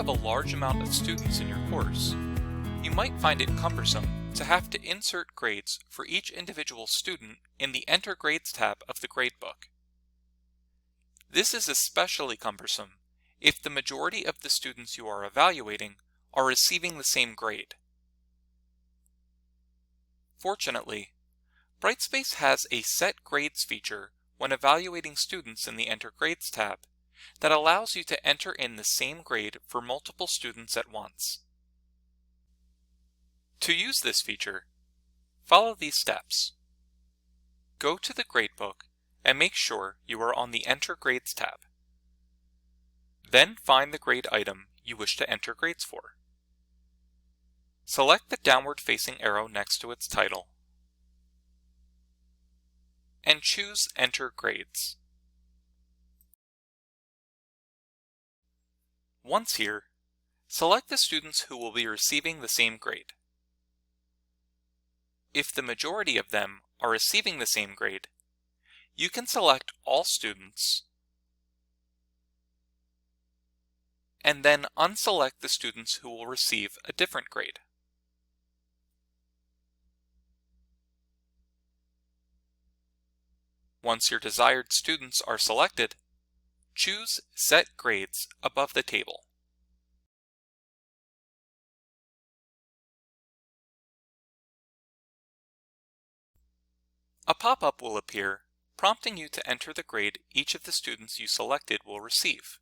have a large amount of students in your course, you might find it cumbersome to have to insert grades for each individual student in the Enter Grades tab of the gradebook. This is especially cumbersome if the majority of the students you are evaluating are receiving the same grade. Fortunately, Brightspace has a Set Grades feature when evaluating students in the Enter Grades tab that allows you to enter in the same grade for multiple students at once. To use this feature, follow these steps. Go to the gradebook and make sure you are on the Enter Grades tab. Then find the grade item you wish to enter grades for. Select the downward-facing arrow next to its title and choose Enter Grades. Once here, select the students who will be receiving the same grade. If the majority of them are receiving the same grade, you can select All Students and then unselect the students who will receive a different grade. Once your desired students are selected, choose Set Grades above the table. A pop-up will appear, prompting you to enter the grade each of the students you selected will receive.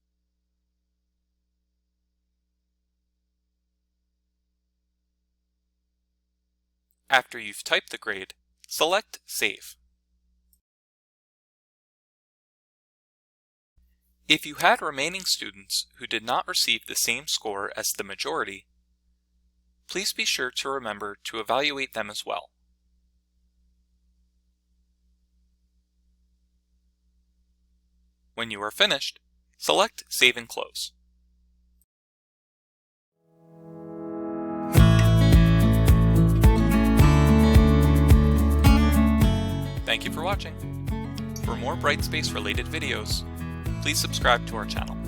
After you've typed the grade, select Save. If you had remaining students who did not receive the same score as the majority, please be sure to remember to evaluate them as well. When you are finished, select Save and Close. Thank you for watching. For more Brightspace related videos, please subscribe to our channel.